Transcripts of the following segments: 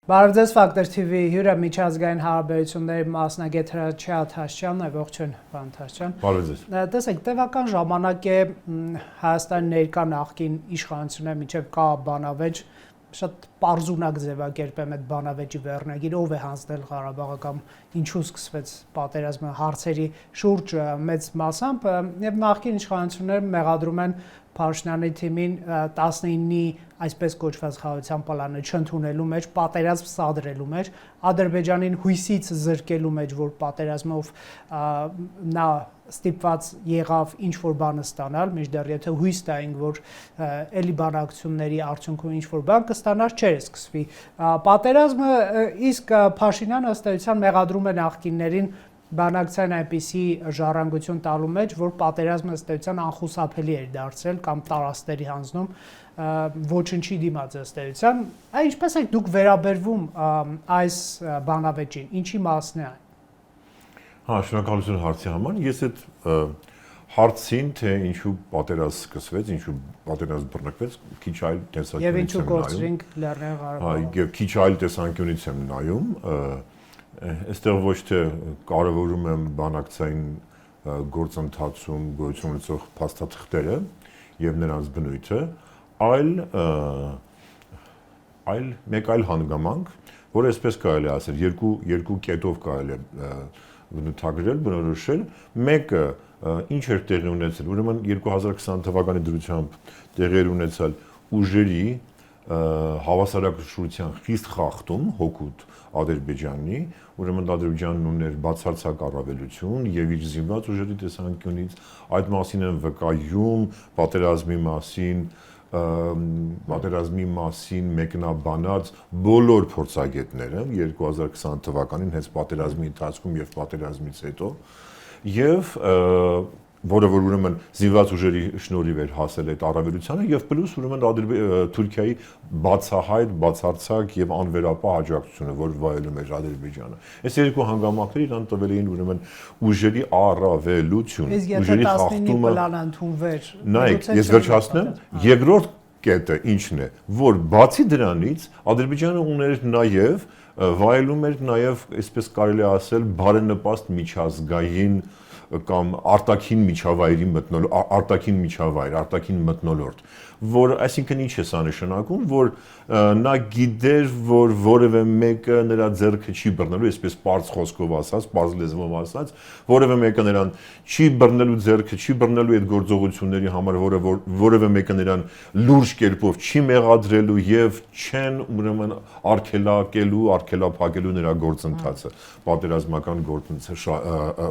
Բարև ձեզ Factor TV հյուրը միջազգային հարաբերությունների մասնագետ Հրաչյա Թաշյանն է, ողջույն, պարոն Թաշյան։ Բարև ձեզ։ Տեսեք, տևական ժամանակ է Հայաստանի ներկա նախկին իշխանությունը մինչև կա բանավեճ շատ պարզունակ ձևակերպեմ այդ բանավեճի վերնագիրը, ով է հանձնել Ղարաբաղը կամ ինչու սկսվեց պատերազմը հարցերի շուրջ մեծ մասամբ եւ նախկին իշխանությունները մեղադրում են Փաշինյանի թիմին 19-ի այսպես կոչված խաղաղության պլանը չընդունելու մեջ, պատերազմ սադրելու մեջ, Ադրբեջանին հույսից զրկելու մեջ, որ պատերազմով նա ստիպված եղավ ինչ-որ բանը ստանալ, մինչդեռ եթե հույս տայինք, որ էլի բանակցությունների արդյունքում ինչ-որ բան կստանար, չէր սկսվի պատերազմը, իսկ Փաշինյանը ըստ էության մեղադրում է նախկիններին բանակցային այնպիսի ժառանգություն տալու մեջ, որ պատերազմը ըստ էության անխուսափելի էր դարձել կամ տարածքների հանձնում ոչնչի դիմաց ըստ էության, ինչպես եք դուք վերաբերվում այս բանավեճին, ինչի մասն է այն։ Հա, շնորհակալություն հարցի համար։ Ես այդ հարցին, թե ինչու պատերազմ սկսվեց, ինչու պատերազմ բռնկվեց, քիչ այլ տեսանկյունից եւ ինչու գործրինք Լեռնային Ղարաբաղը։ Հա, եւ քիչ այլ տեսանկյունից եմ նայում, այստեղ ոչ թե կարևորում եմ բանակցային գործընթացում գոյություն ունեցող փաստաթղթերը եւ նրանց բնույթը, այլ մեկ այլ հանգամանք, որ այսպես կարելի է ասել, երկու կետով կարելի է բնութագրել, բնորոշել, մեկը ինչ էր տեղի ունեցել, ուրեմն 2020 թվականի դրությամբ տեղի ունեցել ուժերի հավասարակշռության խիստ խախտում հօգուտ Ադրբեջանի, ուրեմն Ադրբեջանն ուներ բացարձակ առավելություն եւ իր զինված ուժերի տեսանկյունից այդ մասին են վկայում պատերազմի մասին մեկնաբանած բոլոր փորձագետները 2020 թվականին հենց պատերազմի ընթացքում եւ պատերազմից հետո եւ որը որ ուրեմն զինված ուժերի շնորհիվ էր հասել այդ առավելությանը եւ պլյուս ուրեմն Թուրքիայի բացահայտ, բացարձակ եւ անվերապահ աջակցությունը, որ վայելում էր Ադրբեջանը։ Այս երկու հանգամանքները իրան տվել էին ուրեմն ուժերի առավելություն, ուժերի խախտումը։ Պլան ընդունվեր։ Նայեք, ես վերջացնեմ, երկրորդ կետը ինչն է, որ բացի դրանից Ադրբեջանը ուներ նաեւ վայելում էր նաեւ, այսպես կարելի ասել, բարենպաստ միջազգային կամ արտաքին միջավայրի արտաքին մթնոլորտ, որ այսինքն ինչ է սա նշանակում, որ նա գիտեր, որ որևէ մեկը նրա ձեռքը չի բռնելու, այսպես պարզ խոսքով ասած, պարզ լեզվով ասած, որևէ մեկը նրան չի բռնելու ձեռքը, չի բռնելու այդ գործողությունների համար, որևէ մեկը նրան լուրջ կերպով չի մեղադրելու եւ չեն ուրեմն արգելափակելու նրա գործընթացը, պատերազմական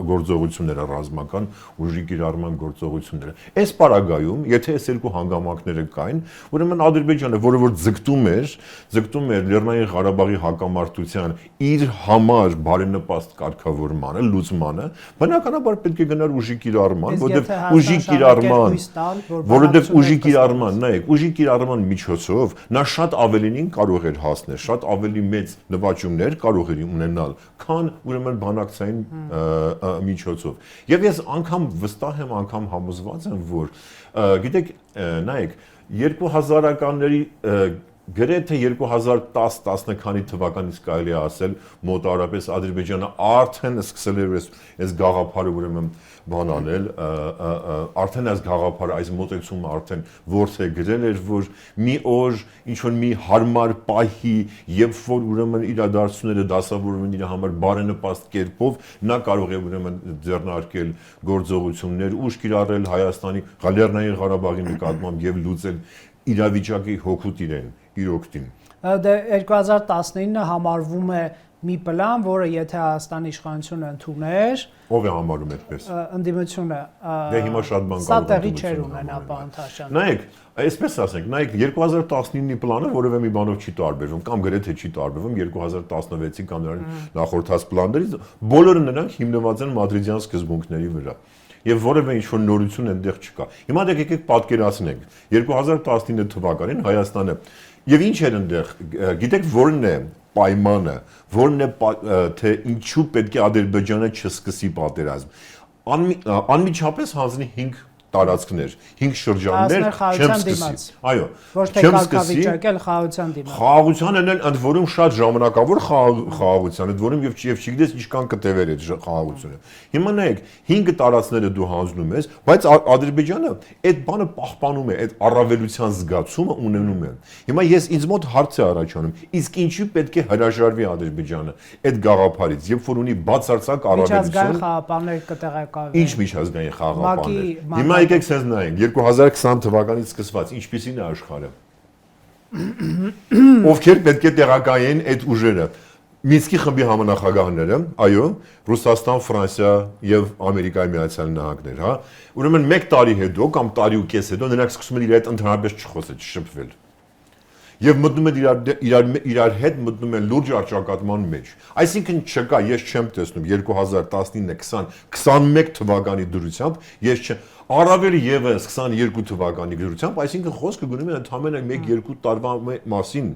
գործողությունները, ռազմական ուժի կիրառման գործողությունները։ Այս պարագայում, եթե այս երկու հանգամանքները կային, ուրեմն Ադրբեջանը, որը որ ձգտում էր Լեռնային Ղարաբաղի հակամարտության իր համար բարենպաստ կարգավորմանը, լուծմանը, բնականաբար պետք է գնար ուժի կիրառման, որովհետև ուժի կիրառման, նայեք, ուժի կիրառման միջոցով նա շատ ավելին կարող էր հասնել, շատ ավելի մեծ նվաճումներ կարող էր ունենալ, քան ուրեմն բանակցային միջոցով։ Եւ ես անգամ վստահ եմ, անգամ համոզված եմ, որ գիտեք, նայեք, 2000-ականների գրեթե 2010 քանի թվականից կարելի է ասել մոտավորապես Ադրբեջանը արդեն սկսել էր այս գաղափարը ուրեմն բանանել, արդեն այս գաղափարը, այս մոտեցումը արդեն ворթեգրել էր, որ մի օր ինչ-որ մի հարմար պահի, երբ որ ուրեմն իրադարձությունները դասավորվում են իր համար բարենպաստ կերպով, նա կարող է ուրեմն ձեռնարկել գործողություններ, ուժ կիրառել Հայաստանի, Լեռնային Ղարաբաղի նկատմամբ եւ լուծել իրավիճակի հօգուտ իր օգտին։ Դե 2019-ը համարվում է մի պլան, որը եթե Հայաստանի իշխանությունը ընդուներ, ով է համարում այդպես։ Ընդդիմությունը։ Դե հիմա շատ բան Սա տեղի չէր ունենա, պարոն Թաշյան։ Նայեք, այսպես ասենք, նայեք 2019-ի պլանը որևէ մի բանով չի տարբերվում, կամ գրեթե չի տարբերվում 2016-ի կամ նախորդած պլաններից, բոլորը նրանք հիմնված են մադրիդյան սկզբունքների վրա։ Եվ որևէ ինչ-որ նորություն այնտեղ չկա։ Հիմա դե եկեք պատկերացնենք 2019 թվականին Հայաստանը եւ ինչ էր այնտեղ, գիտեք որն է պայմանը, որն է թե ինչու պետք է Ադրբեջանը չսկսի պատերազմ։ Անմիջապես հանձնի 5 տարածքներ, 5 շրջաններ չեմ սկսի։ Այո, ոչ թե կարգավիճակել խաղաղության դիմաց։ Խաղաղությանն էլ ընդ որում շատ ժամանակավոր խաղաղության, ընդ որում եւ չգիտես ինչքան կտևեր այդ խաղաղությունը։ Հիմա նայեք, 5 տարածքները դու հանձնում ես, բայց Ադրբեջանը այդ բանը պահպանում է, այդ առավելության զգացումը ունենում է։ Հիմա ես ինձ մոտ հարց է առաջանում, իսկ ինչի պետք է հրաժարվի Ադրբեջանը այդ գաղափարից, երբ որ ունի բացարձակ առավելություն։ Միջազգային խաղապաններ կտեղարկվեն։ Ինչ միջազգային խաղապաններ։ Հիմա եկեք sense նայենք 2020 թվականից սկսված ինչպիսին է աշխարհը։ Ովքեր պետք է տեղակայեն այդ ուժերը։ Մինսկի խմբի համանախագահները, այո, Ռուսաստան, Ֆրանսիա եւ Ամերիկայի Միացյալ Նահանգներ, հա։ Ուրեմն 1 տարի հետո կամ տարի ու կես հետո նրանք սկսում են իրար հետ ընդհանրապես չխոսել, չշփվել։ Եվ մտնում են իրար հետ մտնում են լուրջ առճակատման մեջ։ Այսինքն չկա, ես չեմ տեսնում 2019, 20, 21 թվականի դրությամբ, ես առավել եւս 22 թվականի դրությամբ, այսինքն խոսքը գնում է ընդհանրապես 1-2 տարվա մասին։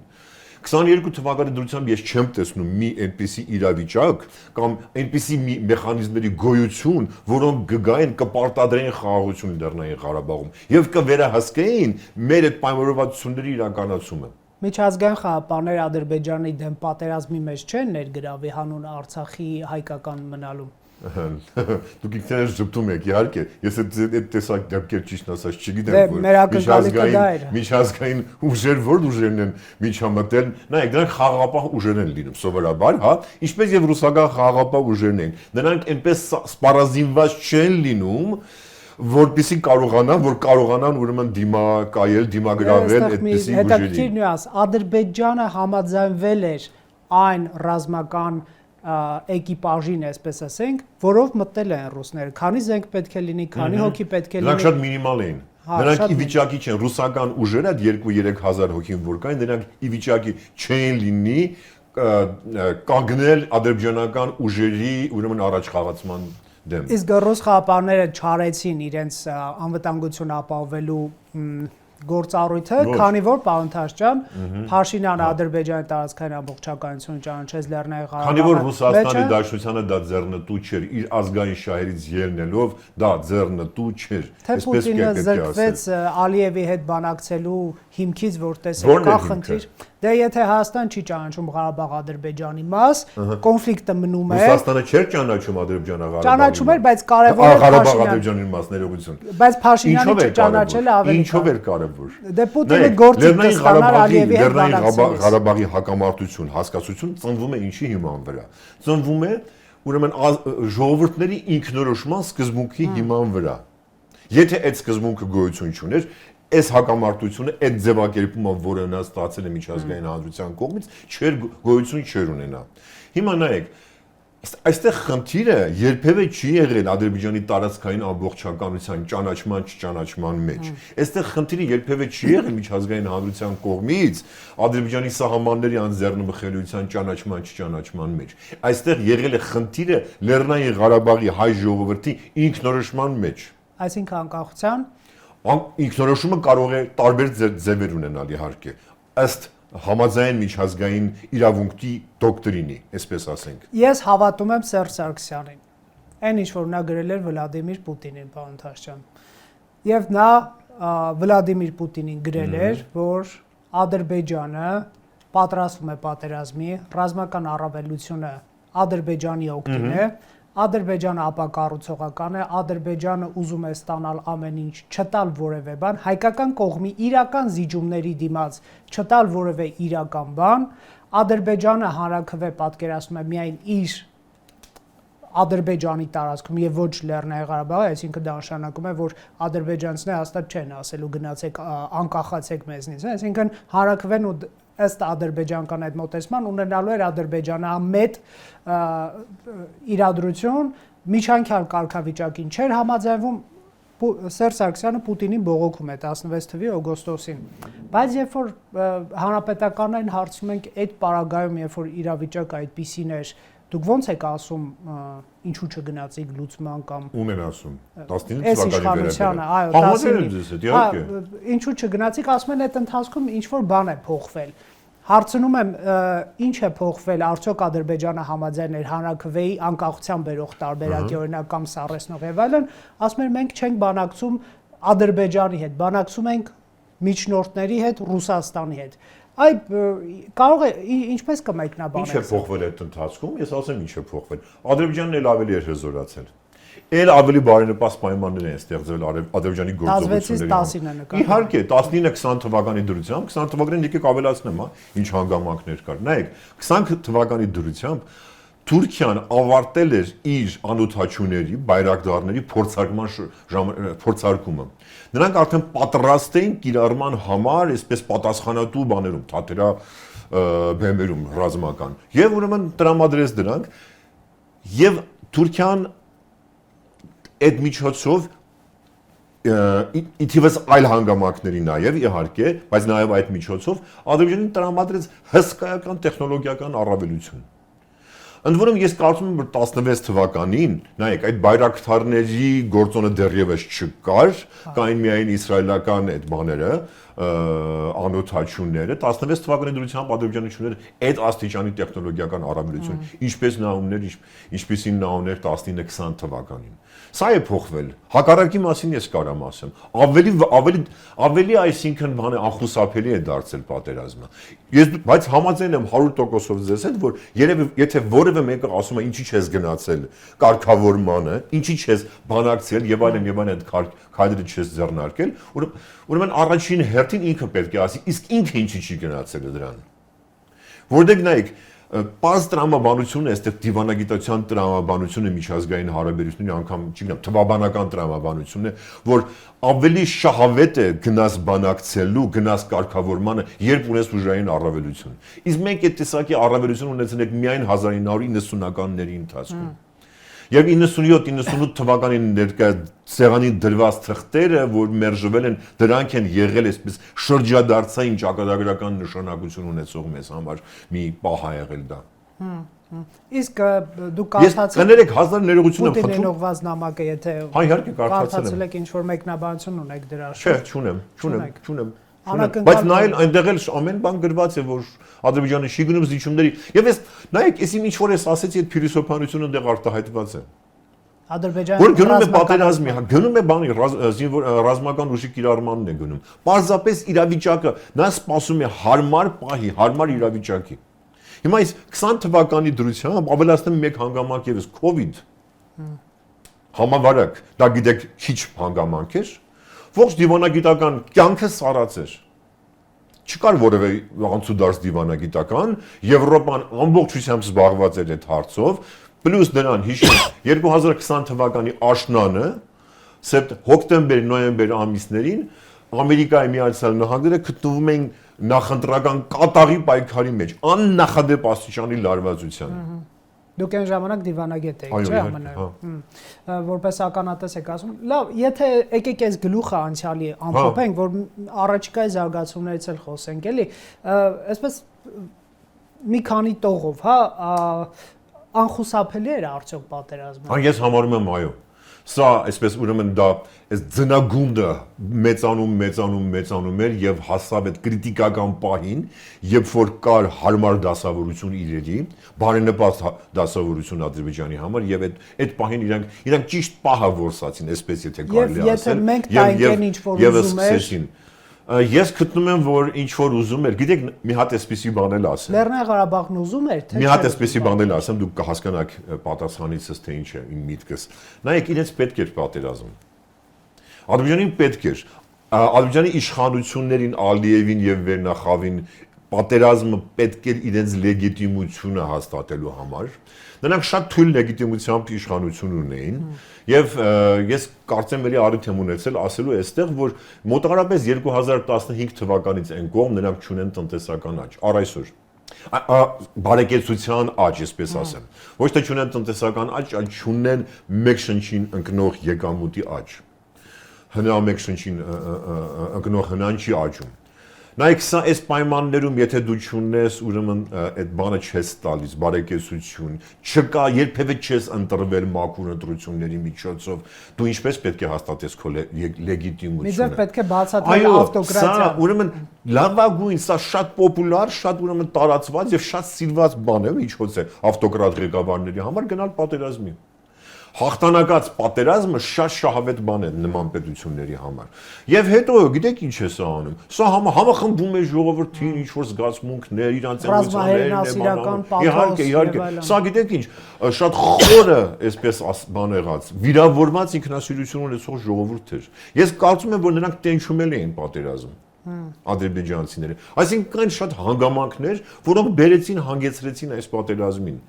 22 թվականի դրությամբ ես չեմ տեսնում մի այնպիսի իրավիճակ կամ այնպիսի մի մեխանիզմների գոյություն, որոնք կգային կպարտադրեն խաղաղություն Լեռնային Ղարաբաղում եւ կվերահսկեին մեր այդ պայմանավորվածությունների իրականացումը։ Միջազգային խաղապանները Ադրբեջանի դեմ պատերազմի մեջ չեն ներգրավի հանուն Արցախի հայկական մնալու։ Դուք ինքներս ճպտում եք, իհարկե, ես այդ տեսակ դեպքեր ճիշտ ասած չգիտեմ, որ միջազգային ուժեր որ ուժերն են միջամտել, նայեք, դրանք խաղաղապահ ուժեր են լինում սովորաբար, հա, ինչպես եւ ռուսական խաղաղապահ ուժերն են։ Նրանք այնպես սպառազինված չեն լինում, որպեսզի կարողանան ուրեմն դիմակայել, դիմագրավել այդպիսի ուժերի։ Հետաքրքիր նյուանս, Ադրբեջանը համաձայնվել էր այն ռազմական էկիպաժին, այսպես ասենք, որով մտել են ռուսները, քանի զենք պետք է լինի, քանի հոգի պետք է լինի։ Նրանք շատ մինիմալ էին։ Նրանք ի վիճակի չեն, ռուսական ուժերը 2-3000 հոգին որ կային, նրանք ի վիճակի չեն լինի կանգնել ադրբեջանական ուժերի ուրեմն առաջ խաղացման դեմ։ Իսկ ռուս խաղապանները չարեցին իրենց անվտանգություն ապահովելու գործառույթը, քանի որ պարոն Թաշչյան, Փաշինյանը Ադրբեջանի տարածքային ամբողջականությունը ճանաչեց Լեռնային Ղարաբաղը։ Քանի որ Ռուսաստանի Դաշնությանը դա ձեռնտու չէր, իր ազգային շահերից ելնելով, դա ձեռնտու չէր։ Թե Պուտինը զրկվեց Ալիևի հետ բանակցելու հիմքից, որ տեսել կա խնդիր։ Դե եթե Հայաստան չի ճանաչում Ղարաբաղ Ադրբեջանի մաս, կոնֆլիկտը մնում է։ Ռուսաստանը չէր ճանաչում Ադրբեջանը Ղարաբաղի։ Ճանաչում էր, բայց կարևորը Ղարաբաղ Ադրբեջանի մաս ներողություն։ Բայց Փաշինյանը չճանաչելը ավելի։ Ինչով էր կարևոր։ Դե Պուտինը գործիք կստանար Ալիևի հետ բանակցելուց։ Ղարաբաղի հակամարտություն, հասկացություն ծնվում է ինչի հիման վրա։ Ծնվում է ուրեմն ժողովուրդների ինքնորոշման սկզբունքի հիման վրա։ Եթե այդ սկզբունքը գոյություն չուներ, այս հակամարտությունը այդ ձևակերպումը, որը նա ստացել է միջազգային հանրության կողմից, գոյություն չէր ունենա։ Հիմա նայեք, այստեղ խնդիրը երբևէ չի եղել Ադրբեջանի տարածքային ամբողջականության ճանաչման մեջ։ Այստեղ խնդիրը երբևէ չի եղել միջազգային հանրության կողմից Ադրբեջանի սահմանների անձեռնմխելիության ճանաչման մեջ։ Այստեղ եղել է խնդիրը Լեռնային Ղարաբաղի հայ ժողովրդի ինքնորոշման մեջ։ Այսինքն անկախության ինքնորոշումը կարող է տարբեր ձևեր ունենալ իհարկե, ըստ համաձայն միջազգային իրավունքի դոկտրինի, այսպես ասենք։ Ես հավատում եմ Սերժ Սարգսյանին, այն ինչ որ նա գրել էր Վլադիմիր Պուտինին, պարոն Թաշչյան։ Եվ նա Վլադիմիր Պուտինին գրել էր, որ Ադրբեջանը պատրաստվում է պատերազմի, ռազմական առավելությունը Ադրբեջանի օգտին է, Ադրբեջանը ապակառուցողական է, Ադրբեջանը ուզում է ստանալ ամեն ինչ, չտալ որևէ բան, հայկական կողմի իրական զիջումների դիմաց չտալ որևէ իրական բան, Ադրբեջանը հանրաքվե պատկերացնում է միայն իր Ադրբեջանի տարածքում եւ ոչ Լեռնային Ղարաբաղի, այսինքն դա նշանակում է, որ ադրբեջանցիները հաստատ չեն ասելու գնացեք անկախացեք մեզնից, այսինքն հանրաքվեն ու ըստ ադրբեջանական այդ մոտեցման ունենալու էր Ադրբեջանը ամետ իրադրություն, միջանկյալ կարգավիճակին չէր համաձայնվում, Սերժ Սարգսյանը Պուտինին բողոքում է 16 թվականի օգոստոսին, բայց երբ որ հանրապետականներին հարցնում ենք այդ պարագայում, երբ որ իրավիճակը այդպիսին էր, դուք ո՞նց եք ասում, ինչու չգնացիք լուծման կամ ում են ասում 19 թվականի վերաբերյալ, այո, 19, ինչու չգնացիք, ասում են այդ ընթացքում ինչ որ բան է փոխվել։ Հարցնում եմ, ինչ է փոխվել, արդյոք Ադրբեջանը համաձայն էր հանրաքվեի անկախության բերող տարբերակի օրինակ կամ սառեցնող եւ այլն, ասում են մենք չենք բանակցում Ադրբեջանի հետ բանակցում ենք միջնորդների հետ, Ռուսաստանի հետ։ Այ կարող է ինչպես կմեկնաբանեք։ Ինչ է փոխվել այդ ընթացքում, ես ասեմ ինչ է փոխվել։ Ադրբեջանն էլ ավելի էր հզորացել։ Էլ ավելի բարենպաստ պայմաններ են ստեղծվել Ադրբեջանի գործողությունների։ Իհարկե, 19-20 թվականի դրությամբ, 20 թվականին եկեք ավելացնեմ, ինչ հանգամանքներ կար։ Նայեք, 20 թվականի դրությամբ Թուրքիան ավարտել էր իր անօթաչուների, բայրակդարների փորձարկումը։ Նրանք արդեն պատրաստ էին կիրառման համար, այսպես պատասխանատու բաներում, թաթերա բեմերում ռազմական։ Եվ ուրեմն տրամադրեց դրանք, եւ Թուրքիան այդ միջոցով իթիվս այլ հանգամանքների նաև իհարկե, բայց նաև այդ միջոցով Ադրբեջանին տրամադրեց հսկայական տեխնոլոգիական առավելություն։ Ընդ որում ես կարծում եմ որ 16 թվականին, նայեք, այդ բայրակթարների գործոնը դեռևս չկար, կային միայն իսրայելական այդ բաները, անօթաչուները, 16 թվականի դրությամբ Ադրբեջանը ուներ այդ աստիճանի տեխնոլոգիական առավելություն, ինչպես նա ուներ, ինչպեսին նա ուներ 19-20 թվականին։ Սա է փոխվել։ Հակառակի մասին ես կարամ ասեմ։ Ավելի այսինքն բանը անխուսափելի է դարձել պատերազմը։ Բայց համաձայն եմ 100%-ով ձեզ հետ, որ երևի եթե որևէ մեկը ասում է ինչի չես գնացել կարգավորմանը, ինչի չես բանակցել եւ այլն այդ քայլերը չես ձեռնարկել, ուրեմն առաջին հերթին ինքը պետք է ասի, իսկ ինքը ինչի չի գնացել դրան։ Որտեղ նայեք Պարզ տրամաբանությունը, այստեղ դիվանագիտության տրամաբանությունը միջազգային հարաբերությունների անգամ, չգիտեմ, թվաբանական տրամաբանությունն է, որ ավելի շահավետ է գնաս բանակցելու, գնաս կարգավորմանը, երբ ունես ուժային առավելություն։ Իսկ մենք այդ տեսակի առավելություն ունեցել ենք միայն 1990-ականների ընթացքում։ Եվ 97-98 թվականին ներկա սեղանի դրված թղթերը, որ մերժվել են, դրանք են եղել այսպես շրջադարձային ճակատագրական նշանակություն ունեցող մեզ համար մի պահ ա եղել դա։ Իսկ դուք կարդացել կներեք հազար ներողություն եմ խնդրում ուղղված նամակը, եթե իհարկե կարդացել եք ինչ որ մեկնաբանություն ունեք դրա շուրջ։ Չէ, չունեմ։ Բայց նայել այնտեղ էլ ամեն բան գրված է, որ Ադրբեջանը չի գնում զիջումների։ Եւ ես նայեք, ես ինչ որ ես ասեցի, այդ փիլիսոփայությունը այնտեղ արտահայտված է։ Ադրբեջանը որ գնում է պատերազմի, գնում է բանի ռազմական ուժի կիրառմանն է գնում։ Պարզապես իրավիճակը նա սպասում է հարմար պահի, հարմար իրավիճակի։ Հիմա այս 20 թվականի դրությամբ ավելացնեմ մեկ հանգամանք եւս COVID համավարակ, դա գիտեք քիչ հանգամանք էր, ողջ դիվանագիտական կյանքը սարած էր։ Չկար որևէ անցուդարձ դիվանագիտական, Եվրոպան ամբողջությամբ զբաղված էր այդ հարցով, պլյուս դրան հիշենք 2020 թվականի աշնանը, հոկտեմբեր-նոյեմբեր ամիսներին Ամերիկայի Միացյալ Նահանգները գտնվում էին նախընտրական կատաղի պայքարի մեջ, աննախադեպ աստիճանի լարվածության։ Դուք այն ժամանակ դիվանագետ եք, չէ՞ ԱՄՆ-ում։ Որպես ականատես եք ասում։ Լավ, եթե եկեք այս գլուխը անցյալի ամփոփենք, որ առաջիկայի զարգացումներից էլ խոսենք, էլի, այսպես մի քանի տողով, հա, անխուսափելի էր արդյոք պատերազմը։ Ես համարում եմ այո։ Սա այսպես ուրեմն դա այս ձնագունդը մեծանում էր եւ հասավ այդ կրիտիկական պահին, երբ որ կար հարմար դասավորություն իրերի, բարենպաստ դասավորություն Ադրբեջանի համար եւ այդ պահին իրանք ճիշտ պահը որսացին, այսպես եթե կարելի ասել։ Եվ եթե մենք տայքեն ինչ որ ուզում էր, ես գտնում եմ, որ ինչ որ ուզում էր, գիտեք, մի հատ էսպիսի բան էլ ասեմ։ Լեռնային Ղարաբաղն ուզում էր, թե մի հատ էսպիսի բան էլ ասեմ, դուք կհասկանաք պատասխանիցս թե ինչ է իմ միտքս։ Նայեք, իրենց պետք էր պատերազմ։ Ադրբեջանին պետք էր, Ադրբեջանի իշխանություններին, Ալիևին եւ Վերնախավին պատերազմը պետք էր իրենց լեգիտիմությունը հաստատելու համար։ Նրանք շատ թույլ լեգիտիմությամբ իշխանություն ունեին եւ ես կարծեմ ելի առիթ եմ ունեցել ասելու այստեղ, որ մոտավորապես 2015 թվականից այն կողմ նրանք չունեն տնտեսական աճ, առ այսօր։ Բարեկեցության աճ, այսպես ասեմ։ Ոչ թե չունեն տնտեսական աճ, այլ չունեն մեկ շնչին ընկնող եկամուտի աճ։ Հնա մեկ շնչին ընկնող հնան չի աճում։ Նայեք, սա այս պայմաններում, եթե դու չունես, ուրեմն այդ բանը չես տալիս, բարեկեցություն, չկա, երբևէ չես ընտրվել մաքուր ընտրությունների միջոցով, դու ինչպես պետք է հաստատես քո լեգիտիմությունը։ Միձև պետք է բացատրել ավտոկրատիան։ Սա ուրեմն լավագույն, սա շատ պոպուլար, շատ ուրեմն տարածված եւ շատ սիրված բան է, ինչոց է ավտոկրատ ղեկավարների համար գնալ պատերազմի։ հաղթանակած պատերազմը շատ շահավետ բան է նման պետությունների համար։ Եվ հետո գիտեք ինչ է սա անում։ Սա համախմբում է ժողովրդին ինչ որ զգացմունքներ, իրանց ռազմահերնասիրական պաթոս։ Իհարկե, սա գիտեք ինչ, շատ խորը, այսպես բան եղած, վիրավորված ինքնասիրություն ունեցող ժողովուրդ էր։ Ես կարծում եմ, որ նրանք տենչումել էին պատերազմ։ Ադրբեջանցիները։ Այսինքն կան շատ հանգամանքներ, որոնք բերեցին հանգեցրեցին այս պատերազմին։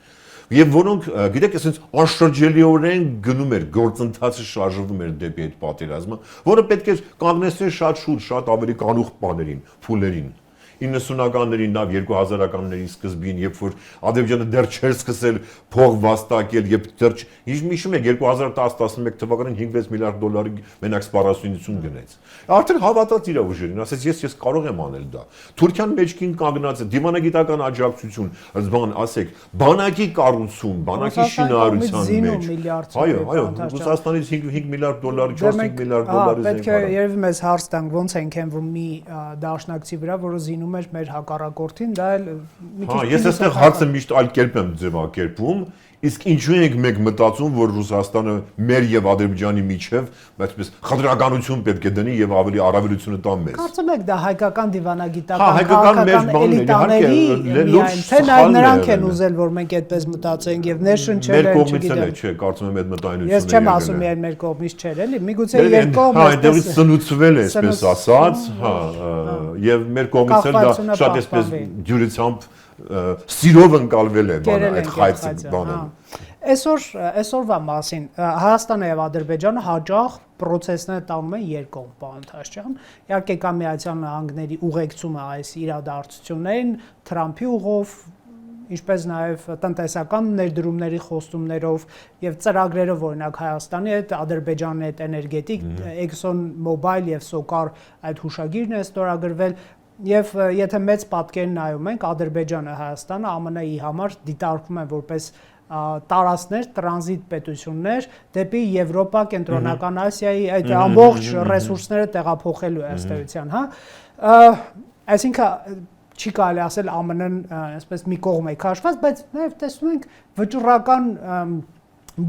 Եվ որոնք, գիտեք, այսպես անշրջելիորեն գնում էր, գործընթացը շարժվում էր դեպի այդ պատերազմը, որը պետք է կանգնեցնել շատ շուտ, շատ ավելի կանուխ բաներին, փուլերին։ 90-ականներին, նաև 2000-ականների սկզբին, երբ որ Ադրբեջանը դեռ չէր սկսել փող վաստակել, երբ դեռ հիշում եք 2010-11 թվականին 5-6 միլիարդ դոլարի մենակ սպառազինություն գնեց։ Արդեն հավատաց իր ուժերին, ասեց ես կարող եմ անել դա։ Թուրքիան մեջքին կանգնած է, դիվանագիտական աջակցություն, բան ասեք, բանակի կառուցում, բանակի շինարարության մեջ։ Այո, Ռուսաստանից 5 միլիարդ դոլարի, 4 միլիարդ դոլարի զենք։ Պետք է երևի մեզ հարց տանք, ոնց ենք հենվում մի դաշնակցի վրա, որը զինում էր մեր հակառակորդին, դա էլ մի քիչ։ Ես այստեղ հարցը միշտ այլ կերպ եմ ձևակերպում, իսկ ինչու ենք մենք մտածում, որ Ռուսաստանը մեր եւ Ադրբեջանի միջև, այսպես խտրականություն պետք է դնի եւ ավելի առավելությունը տա մեզ։ Կարծում եք դա հայկական դիվանագիտական քաղաքական էլիտաների միայն, թե նաեւ նրանք են ուզել, որ մենք այդպես մտածենք եւ ներշնչել են, չգիտեմ։ Չէ, կարծում եմ այդ մտայնությունը։ Ես չեմ ասում միայն մեր կողմից չէ, էլի, միգուցե երկկողմ այդտեղից սնուցվել է, այսպես ասած, եւ մեր կողմից էլ դա շատ այսպես դյուրությամբ սիրով ընկալվել է բանը այդ խայծը բանը։ Այսօրվա մասին Հայաստանը եւ Ադրբեջանը հաջող process-ները տանում են երկկողմ պահանջարկան։ Իհարկե կա Միացյալ Նահանգների ուղեկցումը այս իրադարձություններին Թրամփի ուղով, ինչպես նաև տնտեսական ներդրումների խոստումներով եւ ծրագրերով, օրինակ Հայաստանի հետ, Ադրբեջանի հետ էներգետիկ, Exxon Mobil եւ SOCAR այդ հուշագիրն է ստորագրվել։ Եվ եթե մեծ պատկեր նայում ենք, Ադրբեջանը, Հայաստանը ԱՄՆ-ի համար դիտարկվում են որպես տարածքներ, տրանզիտ պետություններ դեպի Եվրոպա, Կենտրոնական Ասիայի այդ ամբողջ ռեսուրսները տեղափոխելու ըստ էության, հա։ Այսինքն չի կարելի ասել ԱՄՆ-ն այսպես մի կողմ է քաշված, բայց նաև տեսնում ենք վճռական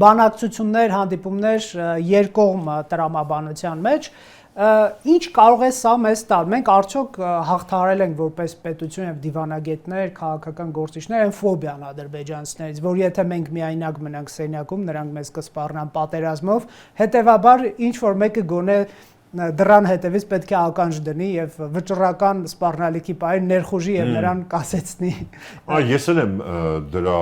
բանակցություններ, հանդիպումներ երկկողմ տրամաբանության մեջ։ Ինչ կարող է սա մեզ տալ։ Մենք արդյոք հաղթահարել ենք որպես պետություն եւ դիվանագետներ, քաղաքական գործիչներ այն ֆոբիան ադրբեջանցիներից, որ եթե մենք միայնակ մնանք սենյակում, նրանք մեզ կսպառնան պատերազմով, հետեւաբար ինչ որ մեկը գոնե դրան հետևից պետք է ականջ դնի եւ վճռական սպառնալիքի պահին ներխուժի եւ նրան կասեցնի։ Ես էլ եմ դրա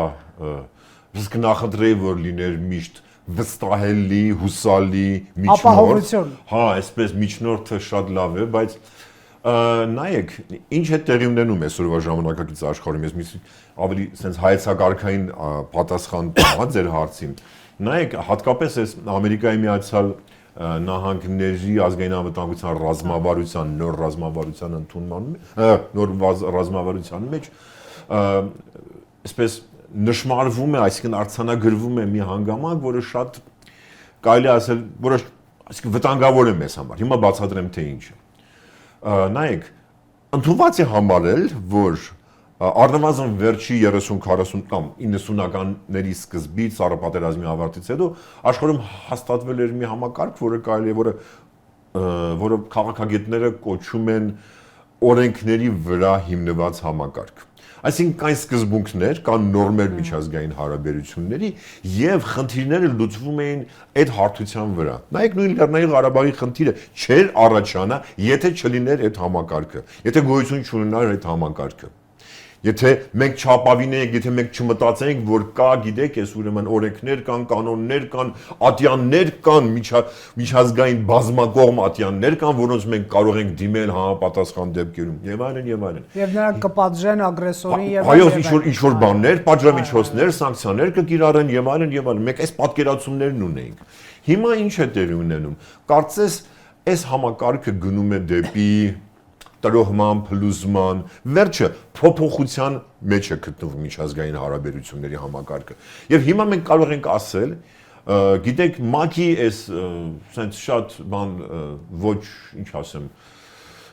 իսկ նախընտրեի, որ լիներ միշտ վստահելի, հուսալի միջնորդ։ Հա, այսպես միջնորդը շատ լավ է, բայց նայեք, ինչ է տեղի ունենում այսօրվա ժամանակակից աշխարհում, ես ավելի sense հայեցակարգային պատասխան տամ ձեր հարցին։ Նայեք, հատկապես այս Ամերիկայի Միացյալ Նահանգների ազգային անվտանգության ռազմավարության նոր ռազմավարության ընդունման նոր ռազմավարության մեջ այսպես նշмарվում է, այսինքն արձանագրվում է մի հանգամանք, որը շատ կարելի ասել, որը այսինքն վտանգավոր է մեզ համար։ Հիմա բացատրեմ թե ինչ է։ Նայեք, ընդունված է համարել, որ առնվազն վերջի 30-40 կամ 90-ականների սկզբից առապատերազմի ավարտից հետո աշխարհում հաստատվել էր մի համակարգ, որը կարելի է, որը քաղաքագետները կոչում են օրենքների վրա հիմնված համակարգ։ Այսինքն կան սկզբունքներ, կան նորմեր միջազգային հարաբերությունների եւ խնդիրները լուծվում էին այդ հարթության վրա։ Նայեք նույն Լեռնային Ղարաբաղի խնդիրը չէր առաջանա, եթե չլիներ այդ համակարգը, եթե գոյություն չունենար այդ համակարգը։ Եթե մենք չապավինենք, եթե մենք չմտածենք, որ կա, գիտեք, այս ուրեմն օրենքներ կան, կանոններ կան, ատյաններ կան, միջազգային բազմակողմ ատյաններ կան, որոնց մենք կարող ենք դիմել համապատասխան դեպքերում, եւ այլն եւ այլն։ Եվ նրանք կպատժեն ագրեսորին եւ այո, ինչ որ բաններ, պատժամիջոցներ, սանկցիաներ կկիրառեն եւ այլն եւ այլն։ Մենք այս պատկերացումներն ունենք։ Հիմա ինչ է տեղի ունենում։ Կարծես այս համակարգը գնում է դեպի տրոհման, փլուզման, վերջը փոփոխության մեջ է գտնվում միջազգային հարաբերությունների համակարգը։ Եվ հիմա մենք կարող ենք ասել, գիտեք, ՄԱԿ-ի այս sense շատ բան ոչ, ինչ ասեմ,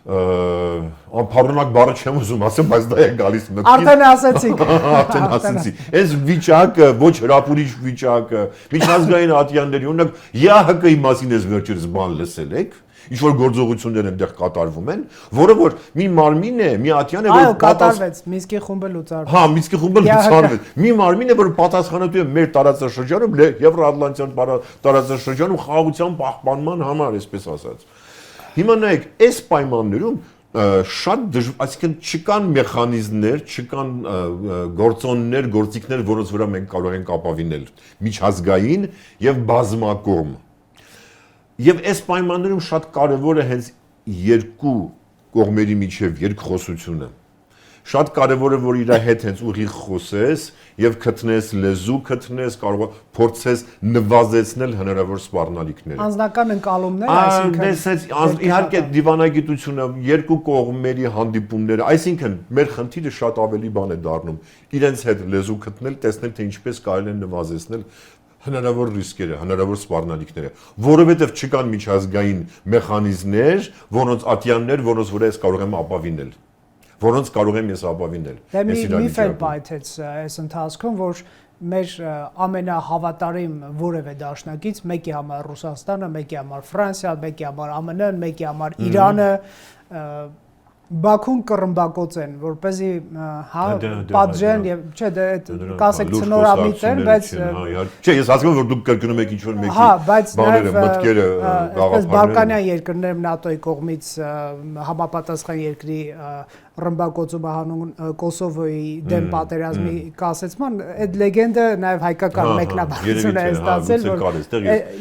անփառնակ բառը չեմ ուզում ասեմ, բայց դա է գալիս մտքից։ Արդեն ասեցիք։ Արդեն ասեցի։ Այս վիճակը, ոչ հրապուրիչ վիճակը, միջազգային ատյանների, օրինակ ԵԱՀԿ-ի մասին էս վերջերս բան լսել եք։ Ինչ որ գործողություններ այնտեղ կատարվում են, որը որ մի մարմին է, մի ատյան է, որ կատարվեց, Մինսկի խումբը լուծարվեց։ Հա, Մինսկի խումբը լուծարվեց։ Մի մարմին է, որ պատասխանատու է մեր տարածաշրջանում, Եվրոատլանտյան տարածաշրջանում խաղաղության պահպանման համար, այսպես ասած։ Հիմա նայեք, այս պայմաններում շատ այսինքն չկան մեխանիզմներ, չկան գործոններ, գործիքներ, որոնց վրա մենք կարող ենք ապավինել միջազգային եւ բազմակողմ։ Եվ այս պայմաններում շատ կարևոր է հենց երկու կողմերի միջև երկխոսությունը։ Շատ կարևոր է, որ իր հետ հենց ուղիղ խոսես եւ գտնես լեզու, գտնես, կարող փորձես նվազեցնել հնարավոր սպառնալիքները։ Անձնական ընկալումներ, այսինքն իհարկե դիվանագիտությունը, երկու կողմերի հանդիպումները, այսինքն մեր խնդիրը շատ ավելի բան է դառնում։ Իրենց հետ լեզու գտնել, տեսնել թե ինչպես կարելի է նվազեցնել հնարավոր ռիսկերը, հնարավոր սպառնալիքները, որովհետև չկան միջազգային մեխանիզմներ, որոնց ատյաններ, որոնց վրա ես կարող եմ ապավինել, որոնց կարող եմ ես ապավինել։ Դե միֆ էլ պայթեց այս ընթացքում, որ մեր ամենահավատարիմ որևէ դաշնակից մեկի համար Ռուսաստանը, մեկի համար Ֆրանսիան, մեկի համար ԱՄՆ-ն, մեկի համար Իրանը Բաքուն կռմբակոց են, որպեսզի պատժեն եւ չէ, դա կասեք ցնորամիտ են, բայց չէ, ես հասկանում եմ, որ դուք կրկնում եք ինչ-որ մեկի բաները, մտքերը, գաղափարները։ Բալկանյան երկրներում ՆԱՏՕ-ի կողմից համապատասխան երկրի ռմբակոծումը հանուն Կոսովոյի դեմ պատերազմի կասեցման, այդ լեգենդը նաեւ հայկական մեկնաբանություն է ստացել, որ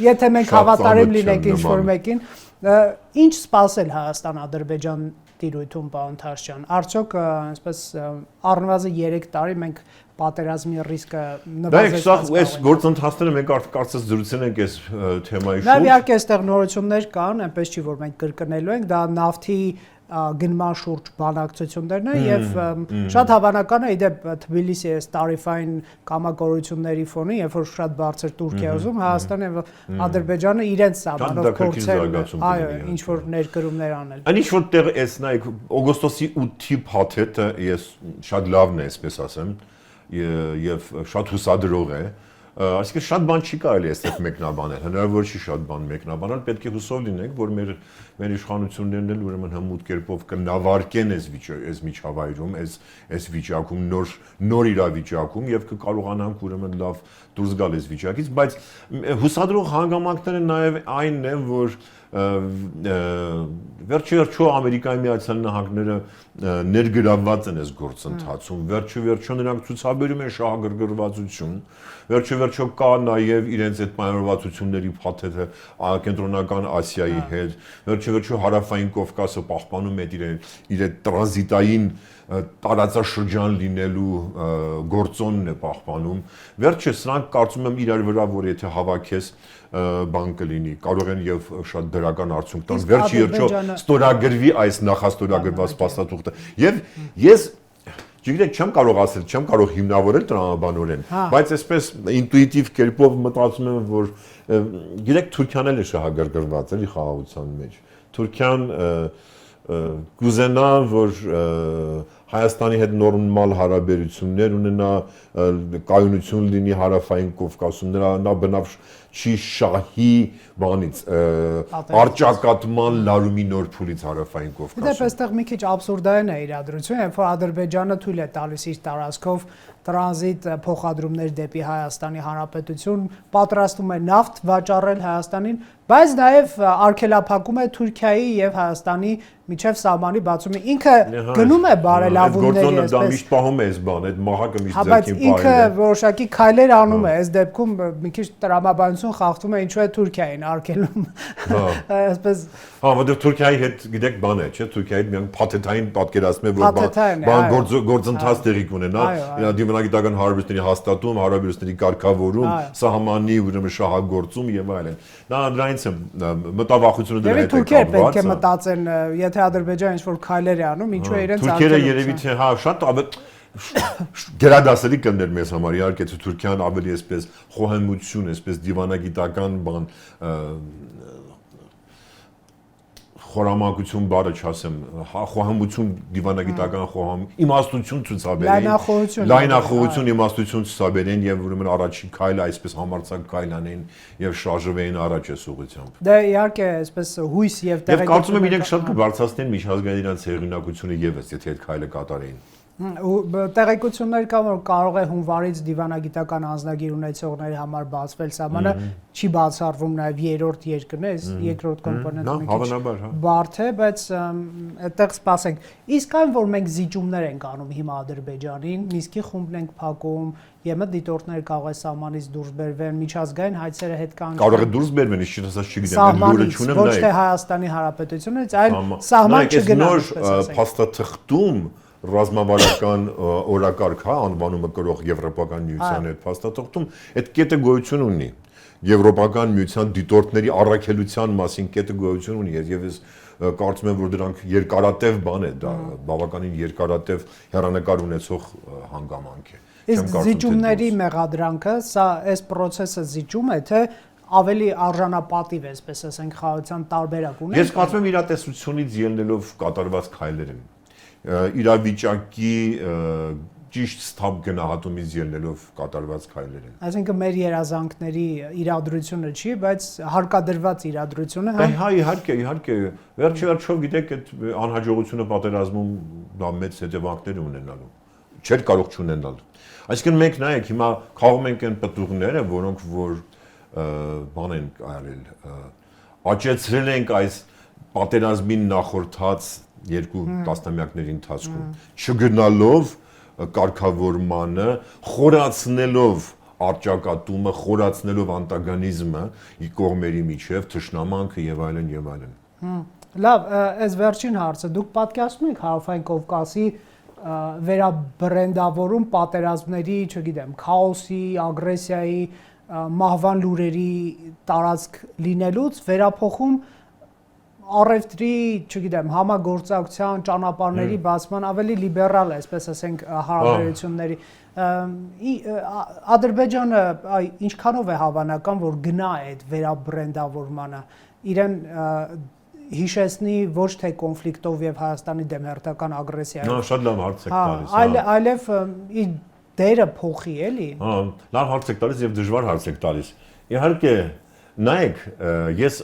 եթե մենք հավատարիմ լինենք ինչ-որ մեկին, ինչ սպասել Հայաստան-Ադրբեջան տիրույթում պարոն Թաշյան, արդյոք այսպես առնվազն 3 տարի մենք պատերազմի ռիսկը նվազեցած։ Դա այս գործընթացները մենք կարծես զրուցել ենք այս թեմայի շուրջ։ Նաև իհարկե այստեղ նորություններ կան, այնպես չի որ մենք կրկնելու ենք, դա նավթի գնման շուրջ բանակցություններն են եւ շատ հավանական է իդեպ Թբիլիսի այս տարիֆային կամակորությունների ֆոնին, երբ որ շատ բարձր Թուրքիա ուզում Հայաստանը եւ Ադրբեջանը իրենց սահմանով փորձեն, այո, ինչ որ ներկրումներ անել։ Այն ինչ որ տեղ էս նայեք օգոստոսի 8-ի փաթեթը ես շատ լավն է, այսպես ասեմ, եւ շատ հուսադրող է։ Այսինքն շատ բան չի կարելի այստեղ մեկնաբանել, հնարավոր չի շատ բան մեկնաբանել, պետք է հուսով լինենք, որ մեր իշխանություններն էլ ուրեմն հմուտ կերպով կնավարկեն այս միջավայրում, այս վիճակում, նոր իրավիճակում եւ կկարողանանք ուրեմն լավ դուրս գալ այս վիճակից, բայց հուսադրող հանգամանքները նաեւ այնն է, որ վերջիվերջո Ամերիկայի Միացյալ Նահանգները ներգրավված են այս գործընթացում, վերջիվերջո նրանք ցուցաբերում են շահագրգռվածություն, վերջիվերջո կա նաև իրենց այդ պայմանավորվածությունների փաթեթը Կենտրոնական Ասիայի հետ, վերջիվերջո Հարավային Կովկասը պահպանում է իր տրանզիտային տարածաշրջան լինելու գործոնն է պահպանում։ Վերջը սրանք կարծում եմ իրար վրա, որ եթե հավաքես բան կլինի, կարող են եւ շատ դրական արդյունք տան։ Վերջի երջո ստորագրվի այս նախաստորագրված փաստաթուղթը։ Եվ ես Չգիտեք, չեմ կարող ասել, չեմ կարող հիմնավորել տրամաբանորեն, բայց այսպես ինտուիտիվ կերպով մտածում եմ, որ գիտեք, Թուրքիան էլ է շահագրգռված էլի խաղաղության մեջ։ Թուրքիան կուզենա, որ Հայաստանի հետ նորմալ հարաբերություններ ունենա, կայունություն լինի Հարավային Կովկասում, նա բնավ չի շահի բանից արճակատման լարումի նոր փուլից Հարավային Կովկասում։ Դեպ այստեղ մի քիչ աբսուրդային է իրադրություն, երբ որ Ադրբեջանը թույլ է տալիս իր տարածքով տրանզիտ փոխադրումներ դեպի Հայաստանի Հանրապետություն, պատրաստում է նավթ վաճառել Հայաստանին, բայց նաև արգելափակում է Թուրքիայի եւ Հայաստանի միջև սահմանի բացումը։ Ինքը գնում է բարելավումների, այսպես։ Դա միշտ պահում է այս բան, այդ մահակը միշտ ձեռքին պահել է։ Բայց ինքը որոշակի քայլեր անում է, այս դեպքում մի քիչ տրամաբանություն խախտում է, ինչու է Թուրքիային արգելում։ Այսպես Հա, որտեղ Թուրքիայի հետ գիտեք բան է, չէ՞, Թուրքիայի հետ միայն փաթեթային պատկերացում է, որ բան գործընթաց տեղի կունենա, դիվանագիտական հարաբերությունների հաստատում, հարաբերությունների կարգավորում, սահմանի ուրեմն շահագործում եւ այլն։ Դա դրանից է մտավախությունը դրա հետ է կապված։ Թուրքիան պետք է մտածեն, եթե Ադրբեջանը ինչ-որ քայլեր է անում, ինչու է իրենց Թուրքիերը երևի թե հա շատ գերադասելի կներ մեզ համար, իհարկե Թուրքիան ավելի այսպես խոհեմություն, այսպես դիվանագիտական բան խորամանկություն բառը չասեմ, խոհամություն դիվանագիտական խոհամ, իմաստություն ցուցաբերեն, լայնախոհություն իմաստություն ցուցաբերեն եւ ուրեմն առաջին քայլը այսպես համարձակ քայլ անեն եւ շարժվեին առաջ այս ուղղությամբ։ Դա իհարկե այսպես հույս եւ տեղեկատվություն։ Եվ կարծում եմ իրենք շատ կբարձրացնեն միջազգային իրանց հեղինակությունը եւս, եթե այդ քայլը կատարեին։ Տեղեկություններ կան, որ կարող է հունվարից դիվանագիտական անձնագիր ունեցողների համար բացվել սահմանը, չի բացառվում նաև երրորդ երկրներ, երկրորդ կոմպոնենտը մի քիչ բարդ է, բայց այդտեղ սպասենք։ Իսկ այն, որ մենք զիջումներ ենք անում հիմա Ադրբեջանին, Միսկի խումբն ենք փակում, ԵՄ դիտորդներ կարող է սահմանից դուրս բերվեն, միջազգային հայցերը հետ կան։ Կարող է դուրս բերվեն, իսկ չգիտեմ, լուրը չունեմ նայեք։ Ոչ թե Հայաստանի Հանրապետությունից, այլ սահման չգնաց, փաստաթղթում ռազմավարական օրակարգ հա անվանումը կրող Եվրոպական միության հետ փաստաթղթում այդ կետը գոյություն ունի Եվրոպական միության դիտորդների առաքելության մասին կետը գոյություն ունի եւ ես կարծում եմ որ դրանք երկարատև բան է դա բավականին երկարատև հեռանկար ունեցող հանգամանք է իսկ զիջումների մեղադրանքը սա այս process-ը զիջում է թե ավելի արժանապատիվ է այսպես ասենք խաղաղության տարբերակ ունի ես կարծում եմ իրատեսությունից ելնելով կատարված քայլեր են իրավիճակի ճիշտ ստապ գնահատումից ելնելով կատարված քայլեր են։ Այսինքն մեր երազանքների իրադրությունը չի, բայց հարկադրված իրադրությունը հա իհարկե, վերջով գիտեք այդ անհաջողությունը պատերազմում դա մեծ հետևանքներ ունենալու։ Չէր կարող չունենալ։ Այսինքն մենք նայեք հիմա քաղում ենք այն պտուղները, որոնք որ բան են արել, աճեցրել ենք այս պատերազմին նախորդած երկու տասնամյակների ընթացքում չգնալով կարգավորմանը խորացնելով արճակատումը խորացնելով անտագոնիզմը ի կողմերի միջև թշնամանքը եւ այլն եւ այլն լավ այս վերջին հարցը դուք պատկերացնում եք Հարավային Կովկասի վերաբրենդավորում պատերազմների չգիտեմ քաոսի ագրեսիայի մահվան լուրերի տարածք լինելուց վերափոխում առևտրի, չգիտեմ, համագործակցության, ճանապարհների բացման ավելի լիբերալ է, այսպես ասենք, հարաբերությունների։ Ադրբեջանը ինչքանով է հավանական, որ գնա այդ վերաբրենդավորմանը, իրեն հիշեցնի ոչ թե կոնֆլիկտով եւ Հայաստանի դեմ հերթական ագրեսիայով։ Նա շատ լավ հարց եք տալիս։ Այլև դերը փոխի էլի։ Լավ հարց եք տալիս եւ դժվար հարց եք տալիս։ Իհարկե նայեք, ես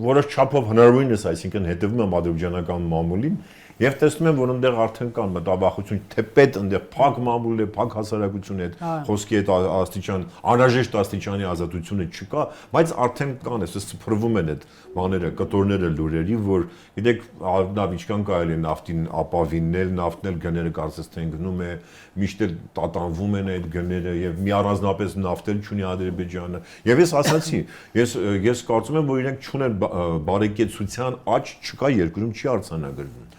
որոշ չափով հնարավորինս, այսինքն հետևում եմ ադրբեջանական մամուլին եւ տեսնում եմ, որ այնտեղ արդեն կան մտավախություն, թեպետ այնտեղ փակ մամուլ է, փակ հասարակություն է, խոսքի այդ աստիճան, անհրաժեշտ աստիճանի ազատությունը չկա, բայց արդեն կան, այսպես սփռվում են այդ բաները, կտորները լուրերի, որ գիտեք, լավ ինչքան կարելի է նավթին ապավինել, նավթն էլ գները կարծես թե գնում է, միշտ էլ տատանվում են այդ գները եւ մի առանձնապես նավթ էլ չունի Ադրբեջանը։ Եվ ես ասացի, ես կարծում եմ, որ իրենք չունեն բարեկեցության աճ չկա երկրում չի արձանագրվում։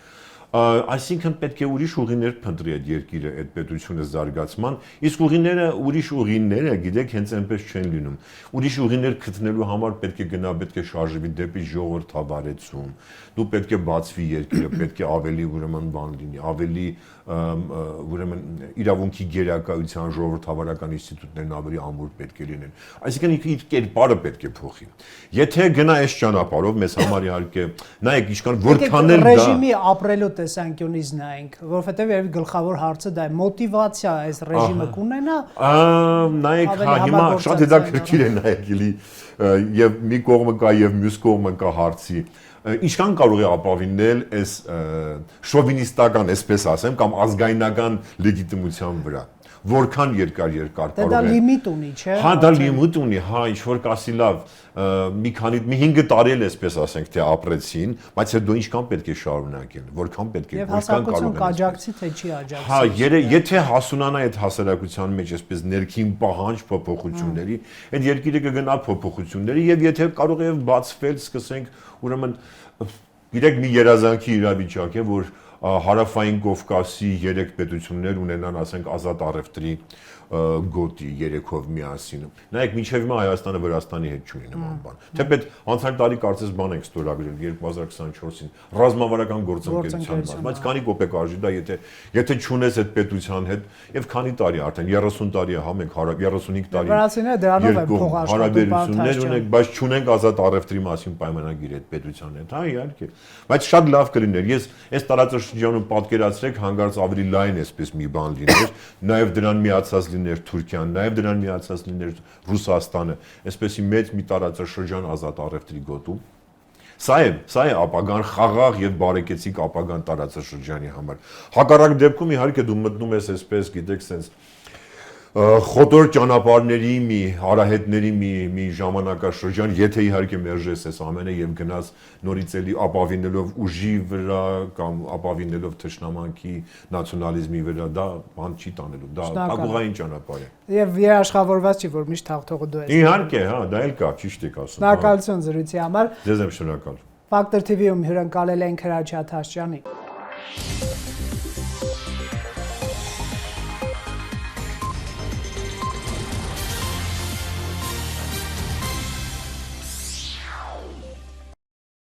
Այսինքն պետք է ուրիշ ուղիներ փնտրի այդ երկիրը, այդ պետությունը զարգացման, իսկ ուրիշ ուղիները, գիտեք, հենց այնպես չեն լինում։ Ուրիշ ուղիներ գտնելու համար պետք է գնա, պետք է շարժվի դեպի ժողովրդավարեցում։ Դու պետք է բացվի երկիրը, պետք է ավելի ուրեմն բան լինի, ավելի ուրեմն իրավունքի գերակայության ժողովրդավարական ինստիտուտներն ավելի ամուր պետք է լինեն։ Այսինքն իր կերպարը պետք է փոխի։ Եթե գնա այս ճանապարհով, մեզ համար իհարկե, նայեք, ինչքան որքան էլ դա ռեժիմի ապրելու տեսանկյունից նայենք, որովհետև երևի գլխավոր հարցը դա է, մոտիվացիա այս ռեժիմը կունենա։ Նայեք, հիմա շատ հետաքրքիր է նայեք, եւ մի կողմը կա եւ մյուս կողմը կա հարցի։ Ինչքան կարող է ապավինել այս շովինիստական, այսպես ասեմ, կամ ազգայնական լեգիտիմության վրա։ Որքան երկար կարող է։ Դա լիմիտ ունի, չէ՞։ Հա, դա լիմիտ ունի, հա, ինչ որ կասի լավ, մի 5 տարի էլ այսպես ասենք, թե ապրեցին, բայց հետո ինչքան պետք է շարունակեն, որքան պետք է, եւ հասարակություն կաջակցի, թե չի աջակցի։ Հա, եթե հասունանա այդ հասարակության մեջ այսպես ներքին պահանջ փոփոխությունների, այդ երկիրը կգնա փոփոխությունների եւ եթե կարող է բացվել, սկսենք, ուրեմն գիտեք մի երազանքի իրավիճակ է, որ Հարավային Կովկասի 3 պետություններ ունենան, ասենք, ազատ առևտրի գոտի երեքով միասին։ Նայեք, մինչև հիմա Հայաստանը Վրաստանի հետ չունի նման բան։ Թեպետ անցյալ տարի կարծես բան ենք ստորագրել 2024-ին ռազմավարական գործընկերության մասին, բայց քանի կոպեկ արժի դա, եթե չունես այդ պետության հետ, եւ քանի տարի արդեն 30 տարի է հա մենք 35 տարի վրացիները դրանով են հարաբերություններ ունենք, բայց չունենք ազատ առևտրի մասին պայմանագիր այդ պետության հետ, հա իհարկե։ Բայց շատ լավ կլիներ, ես այս տարածաշրջանում պատկերացրեք հանգարց ավելի լայն էսպես մի բան լիներ, նաեւ դրան միացած լիներ Թուրքիան, նաեւ դրան միացած լիներ Ռուսաստանը, այսպեսի մեծ մի տարածաշրջան ազատ առևտրի գոտում։ Սա է ապագան խաղաղ եւ բարեկեցիկ ապագան տարածաշրջանի համար։ Հակառակ դեպքում իհարկե դու մտնում ես այսպես, գիտեք, sense խոտոր ճանապարհների մի արահետների մի ժամանակաշրջան, եթե իհարկե մերժես այս ամենը եւ գնաս նորից էլի ապավինելով ուժի վրա կամ ապավինելով թշնամանքի նացիոնալիզմի վրա, դա բան չի տանելու, դա ակուղային ճանապարհ է։ Եվ երաշխավորված չի, որ միշտ հաղթողը դու ես։ Իհարկե, հա, դա էլ կա, ճիշտ եք ասում։ Շնորհակալություն զրույցի համար։ Ձեզ եմ շնորհակալ։ Factor TV-ում հյուրընկալել ենք Հրաչյա Թաշյանի։